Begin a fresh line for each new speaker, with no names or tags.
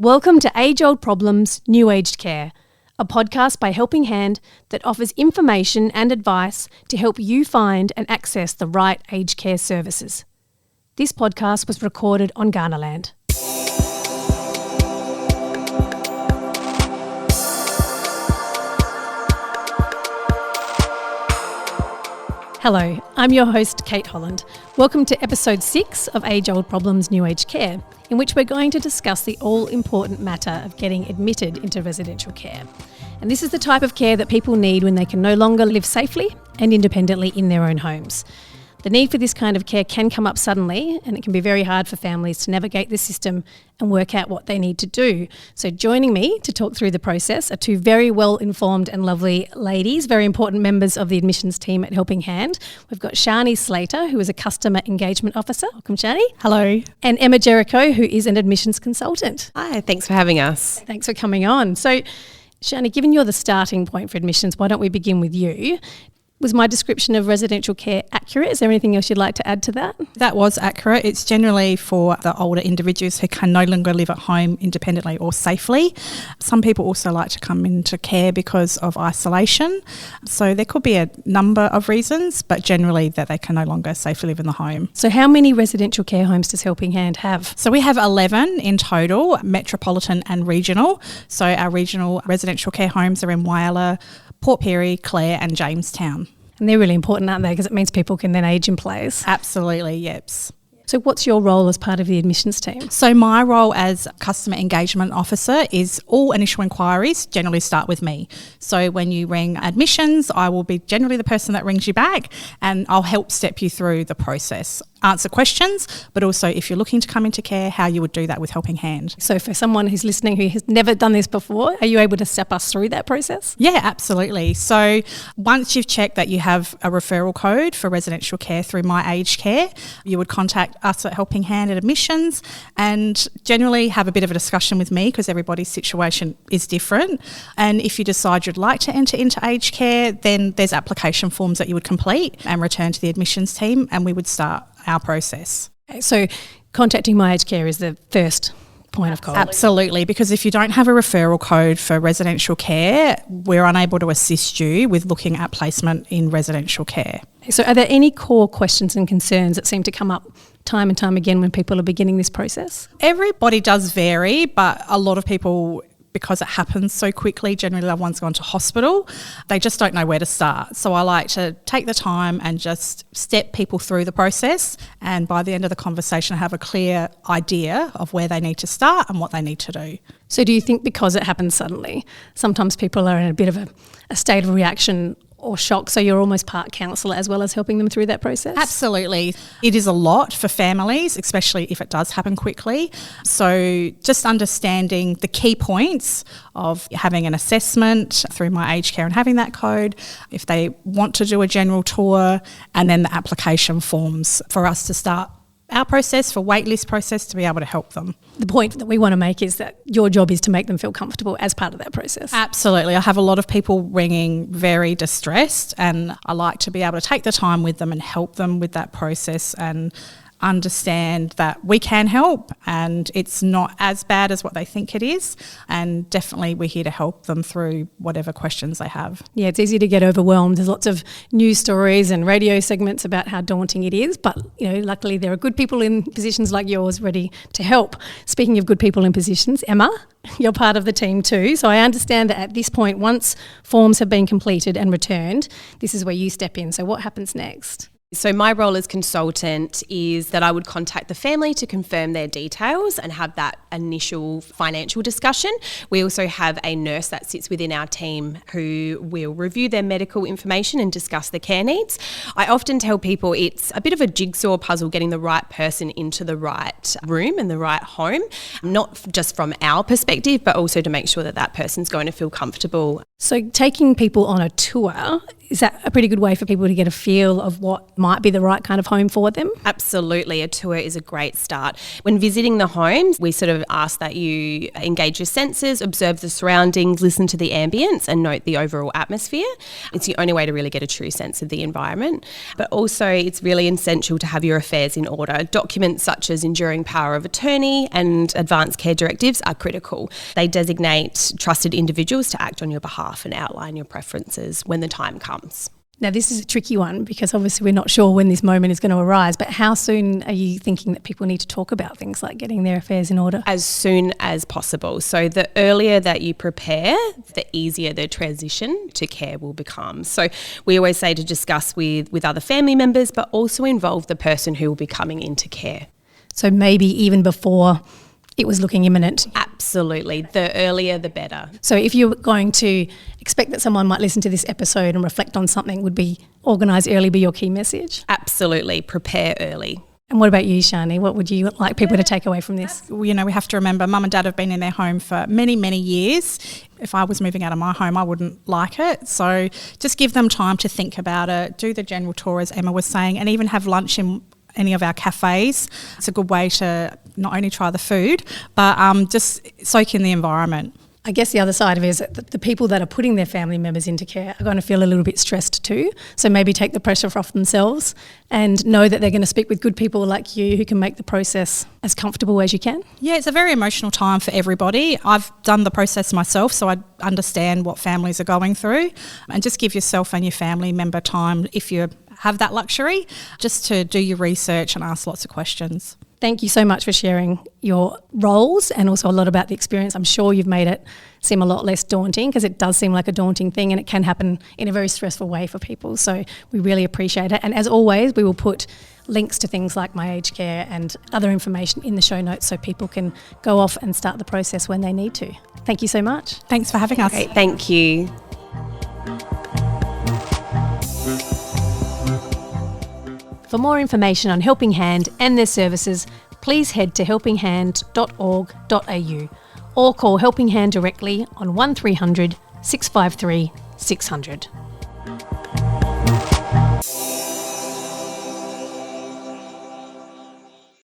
Welcome to Age Old Problems, New Aged Care, a podcast by Helping Hand that offers information and advice to help you find and access the right aged care services. This podcast was recorded on Ghanaland. Hello, I'm your host, Kate Holland. Welcome to episode 6 of Age Old Problems, New Aged Care, in which we're going to discuss the all-important matter of getting admitted into residential care. And this is the type of care that people need when they can no longer live safely and independently in their own homes. The need for this kind of care can come up suddenly, and it can be very hard for families to navigate the system and work out what they need to do. So joining me to talk through the process are two very well-informed and lovely ladies, very important members of the admissions team at Helping Hand. We've got Chanie Slater, who is a Customer Engagement Officer. Welcome, Chanie.
Hello.
And Emma Jericho, who is an admissions consultant.
Hi, thanks for having us.
Thanks for coming on. So, Chanie, given you're the starting point for admissions, why don't we begin with you? Was my description of residential care accurate? Is there anything else you'd like to add to that?
That was accurate. It's generally for the older individuals who can no longer live at home independently or safely. Some people also like to come into care because of isolation. So there could be a number of reasons, but generally that they can no longer safely live in the home.
So how many residential care homes does Helping Hand have?
So we have 11 in total, metropolitan and regional. So our regional residential care homes are in Whyalla, Port Pirie, Clare and Jamestown.
And they're really important, aren't they? Because it means people can then age in place.
Absolutely, yes.
So what's your role as part of the admissions team?
So my role as Customer Engagement Officer is all initial inquiries generally start with me. So when you ring admissions, I will be generally the person that rings you back and I'll help step you through the process. Answer questions, but also if you're looking to come into care, how you would do that with Helping Hand.
So for someone who's listening who has never done this before, are you able to step us through that process?
Yeah, absolutely. So once you've checked that you have a referral code for residential care through My Aged Care, you would contact us at Helping Hand at admissions and generally have a bit of a discussion with me because everybody's situation is different. And if you decide you'd like to enter into aged care, then there's application forms that you would complete and return to the admissions team and we would start our process.
So contacting My Aged Care is the first point of call.
Absolutely, because if you don't have a referral code for residential care, we're unable to assist you with looking at placement in residential care.
So are there any core questions and concerns that seem to come up time and time again when people are beginning this process?
Everybody does vary, but a lot of people, because it happens so quickly, generally loved ones gone to hospital, they just don't know where to start. So I like to take the time and just step people through the process, and by the end of the conversation I have a clear idea of where they need to start and what they need to do.
So do you think because it happens suddenly, sometimes people are in a bit of a state of reaction or shock, so you're almost part counsellor as well as helping them through that process?
Absolutely. It is a lot for families, especially if it does happen quickly. So just understanding the key points of having an assessment through My Aged Care and having that code, if they want to do a general tour, and then the application forms for us to start our process, for waitlist process, to be able to help them.
The point that we want to make is that your job is to make them feel comfortable as part of that process.
Absolutely. I have a lot of people ringing very distressed and I like to be able to take the time with them and help them with that process and understand that we can help and it's not as bad as what they think it is, and definitely we're here to help them through whatever questions they have.
Yeah, it's easy to get overwhelmed. There's lots of news stories and radio segments about how daunting it is, but luckily there are good people in positions like yours ready to help. Speaking of good people in positions, Emma, you're part of the team too, so I understand that at this point, once forms have been completed and returned, this is where you step in. So what happens next?
So my role as consultant is that I would contact the family to confirm their details and have that initial financial discussion. We also have a nurse that sits within our team who will review their medical information and discuss the care needs. I often tell people it's a bit of a jigsaw puzzle getting the right person into the right room and the right home, not just from our perspective, but also to make sure that that person's going to feel comfortable.
So taking people on a tour Is that a pretty good way for people to get a feel of what might be the right kind of home for them?
Absolutely. A tour is a great start. When visiting the homes, we sort of ask that you engage your senses, observe the surroundings, listen to the ambience and note the overall atmosphere. It's the only way to really get a true sense of the environment. But also it's really essential to have your affairs in order. Documents such as enduring power of attorney and advanced care directives are critical. They designate trusted individuals to act on your behalf and outline your preferences when the time comes.
Now, this is a tricky one because obviously we're not sure when this moment is going to arise, but how soon are you thinking that people need to talk about things like getting their affairs in order?
As soon as possible. So the earlier that you prepare, the easier the transition to care will become. So we always say to discuss with other family members, but also involve the person who will be coming into care.
So maybe even before it was looking imminent.
Absolutely. The earlier, the better.
So if you're going to expect that someone might listen to this episode and reflect on something, would be organise early be your key message?
Absolutely. Prepare early.
And what about you, Chanie? What would you like people to take away from this?
You know, we have to remember mum and dad have been in their home for many, many years. If I was moving out of my home, I wouldn't like it. So just give them time to think about it, do the general tour, as Emma was saying, and even have lunch in any of our cafes. It's a good way to not only try the food, but just soak in the environment.
I guess the other side of it is that the people that are putting their family members into care are going to feel a little bit stressed too. So maybe take the pressure off themselves and know that they're going to speak with good people like you who can make the process as comfortable as you can.
Yeah, it's a very emotional time for everybody. I've done the process myself, so I understand what families are going through. And just give yourself and your family member time, if you have that luxury, just to do your research and ask lots of questions.
Thank you so much for sharing your roles and also a lot about the experience. I'm sure you've made it seem a lot less daunting, because it does seem like a daunting thing and it can happen in a very stressful way for people. So we really appreciate it. And as always, we will put links to things like My Aged Care and other information in the show notes so people can go off and start the process when they need to. Thank you so much.
Thanks for having us.
Great, thank you.
For more information on Helping Hand and their services, please head to helpinghand.org.au or call Helping Hand directly on 1300 653 600.